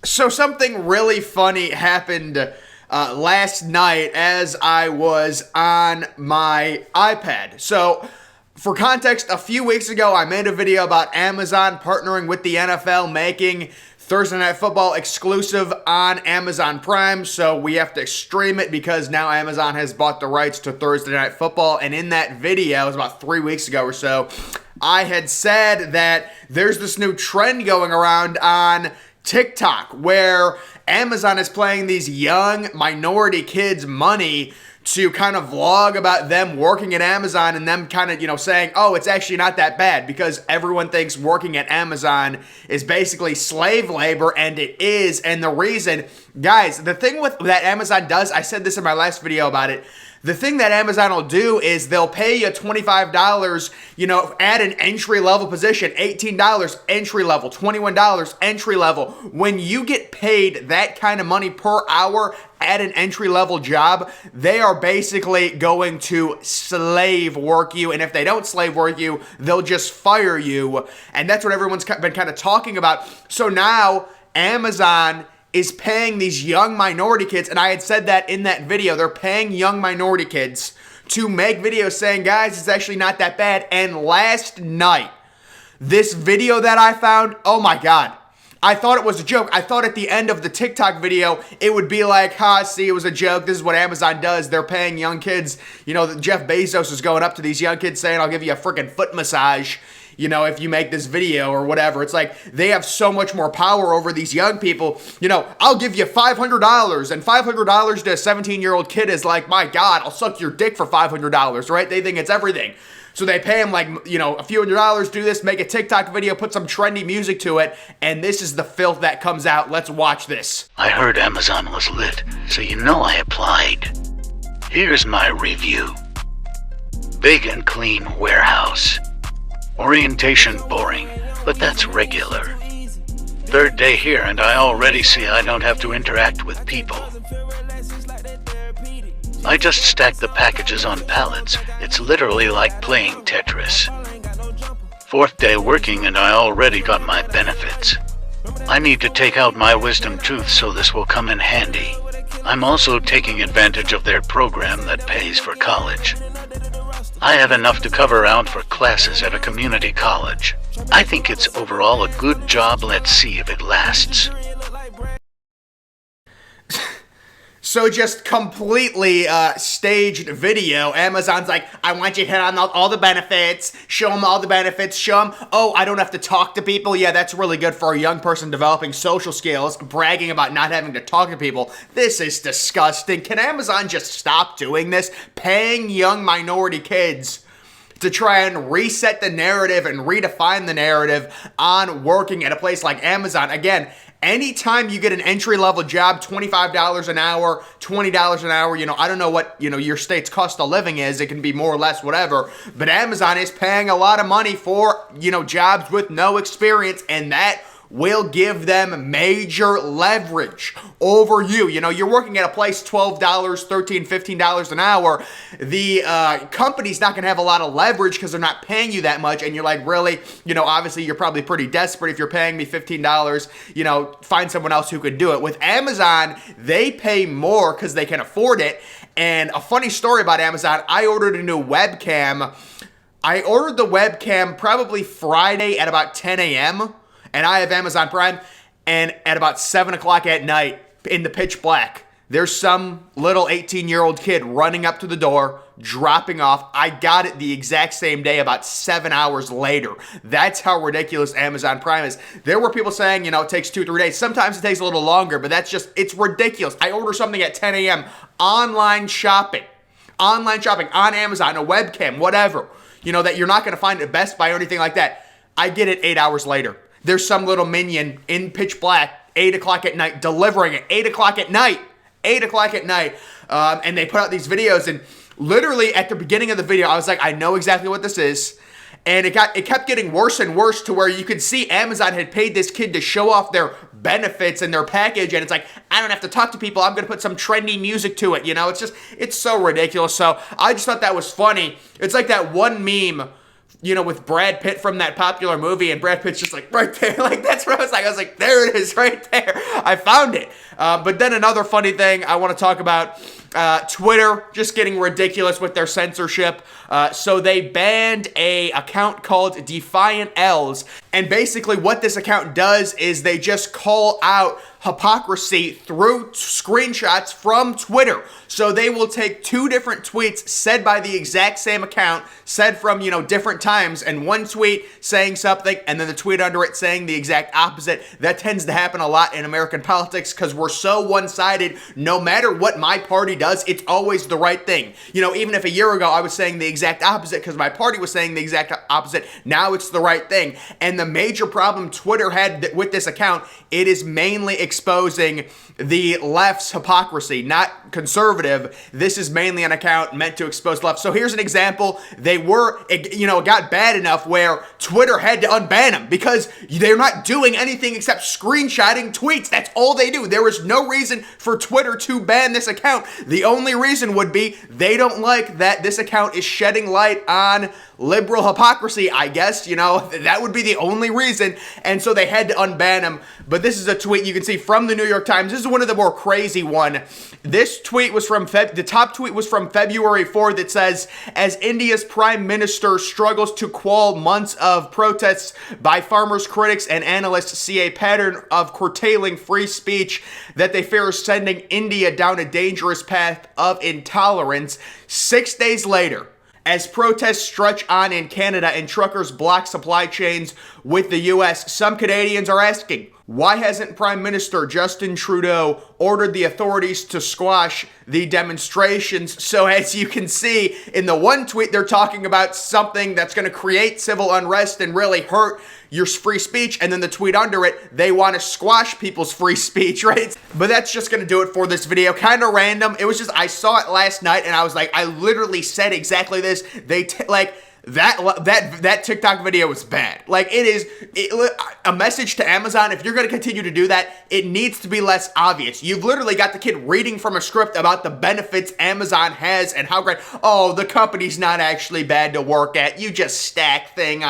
So something really funny happened last night as I was on my iPad. So, for context, a few weeks ago, I made a video about Amazon partnering with the NFL, making Thursday Night Football exclusive on Amazon Prime. So we have to stream it because now Amazon has bought the rights to Thursday Night Football. And in that video, it was about 3 weeks ago or so, I had said that there's this new trend going around on TikTok where Amazon is playing these young minority kids money to kind of vlog about them working at Amazon and them kind of, saying, oh, it's actually not that bad because everyone thinks working at Amazon is basically slave labor, and it is. And the reason, guys, the thing with that Amazon does, I said this in my last video about it, the thing that Amazon will do is they'll pay you $25, at an entry level position, $18 entry level, $21 entry level. When you get paid that kind of money per hour at an entry level job, they are basically going to slave work you. And if they don't slave work you, they'll just fire you. And that's what everyone's been kind of talking about. So now Amazon is paying these young minority kids, and I had said that in that video, they're paying young minority kids to make videos saying, guys, it's actually not that bad. And last night, this video that I found, oh my God, I thought it was a joke. I thought at the end of the TikTok video, it would be like, see, it was a joke. This is what Amazon does. They're paying young kids. Jeff Bezos is going up to these young kids saying, I'll give you a freaking foot massage, if you make this video or whatever. It's like they have so much more power over these young people. I'll give you $500, and $500 to a 17-year-old kid is like, my God, I'll suck your dick for $500, right? They think it's everything. So they pay him like, a few $100s, do this, make a TikTok video, put some trendy music to it, and this is the filth that comes out. Let's watch this. I heard Amazon was lit, so I applied. Here's my review. Big and clean warehouse. Orientation boring, but that's regular. Third day here and I already see I don't have to interact with people. I just stack the packages on pallets. It's literally like playing Tetris. Fourth day working and I already got my benefits. I need to take out my wisdom tooth, so this will come in handy. I'm also taking advantage of their program that pays for college. I have enough to cover out for classes at a community college. I think it's overall a good job. Let's see if it lasts. So just completely staged video. Amazon's like, I want you to hit on all the benefits, show them all the benefits, show them, oh, I don't have to talk to people. Yeah, that's really good for a young person developing social skills, bragging about not having to talk to people. This is disgusting. Can Amazon just stop doing this? Paying young minority kids to try and reset the narrative and redefine the narrative on working at a place like Amazon. Again, anytime you get an entry-level job, $25 an hour, $20 an hour, I don't know what, your state's cost of living is. It can be more or less whatever. But Amazon is paying a lot of money for, jobs with no experience, and that will give them major leverage over you. You're working at a place $12, $13, $15 an hour. The company's not going to have a lot of leverage because they're not paying you that much. And you're like, really? Obviously you're probably pretty desperate if you're paying me $15. Find someone else who could do it. With Amazon, they pay more because they can afford it. And a funny story about Amazon, I ordered a new webcam. I ordered the webcam probably Friday at about 10 a.m., and I have Amazon Prime, and at about 7 o'clock at night, in the pitch black, there's some little 18-year-old kid running up to the door, dropping off. I got it the exact same day, about 7 hours later. That's how ridiculous Amazon Prime is. There were people saying, it takes 2-3 days. Sometimes it takes a little longer, but it's ridiculous. I order something at 10 a.m., online shopping on Amazon, a webcam, whatever, that you're not going to find at Best Buy or anything like that. I get it 8 hours later. There's some little minion in pitch black, 8 o'clock at night, delivering it, 8 o'clock at night, and they put out these videos, and literally at the beginning of the video, I was like, I know exactly what this is, and it kept getting worse and worse to where you could see Amazon had paid this kid to show off their benefits and their package, and it's like, I don't have to talk to people, I'm gonna put some trendy music to it, it's so ridiculous. So I just thought that was funny. It's like that one meme with Brad Pitt from that popular movie, and Brad Pitt's just like right there. Like, that's where I was like, there it is right there. I found it. But then another funny thing I want to talk about, Twitter just getting ridiculous with their censorship. So they banned a account called Defiant L's, and basically what this account does is they just call out hypocrisy through screenshots from Twitter. So they will take two different tweets said by the exact same account, said from, different times, and one tweet saying something and then the tweet under it saying the exact opposite. That tends to happen a lot in American politics because we're so one-sided. No matter what my party does, it's always the right thing. Even if a year ago I was saying the exact opposite because my party was saying the exact opposite, now it's the right thing. And the major problem Twitter had with this account, it is mainly exposing the left's hypocrisy, not conservative. This is mainly an account meant to expose left. So here's an example. They were, it got bad enough where Twitter had to unban them because they're not doing anything except screenshotting tweets. That's all they do. There was no reason for Twitter to ban this account. The only reason would be they don't like that this account is shedding light on liberal hypocrisy, I guess. That would be the only reason. And so they had to unban him. But this is a tweet you can see from the New York Times. This is one of the more crazy one. This tweet was from the top tweet was from February 4th. It says, as India's prime minister struggles to quell months of protests by farmers, critics, and analysts see a pattern of curtailing free speech that they fear is sending India down a dangerous path of intolerance. 6 days later, as protests stretch on in Canada and truckers block supply chains with the U.S., some Canadians are asking, why hasn't Prime Minister Justin Trudeau ordered the authorities to squash the demonstrations? So as you can see, in the one tweet, they're talking about something that's going to create civil unrest and really hurt your free speech, and then the tweet under it, they want to squash people's free speech, right? But that's just going to do it for this video. Kind of random. It was just, I saw it last night, and I was like, I literally said exactly this. That TikTok video was bad. Like, a message to Amazon, if you're going to continue to do that, it needs to be less obvious. You've literally got the kid reading from a script about the benefits Amazon has and how great, the company's not actually bad to work at. You just stack things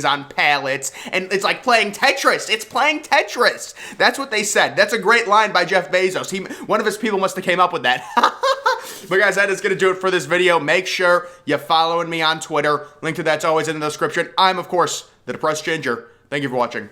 on pallets, and it's like playing Tetris. It's playing Tetris. That's what they said. That's a great line by Jeff Bezos. One of his people must have came up with that. But guys, that is going to do it for this video. Make sure you're following me on Twitter. Link to that's always in the description. I'm, of course, the Depressed Ginger. Thank you for watching.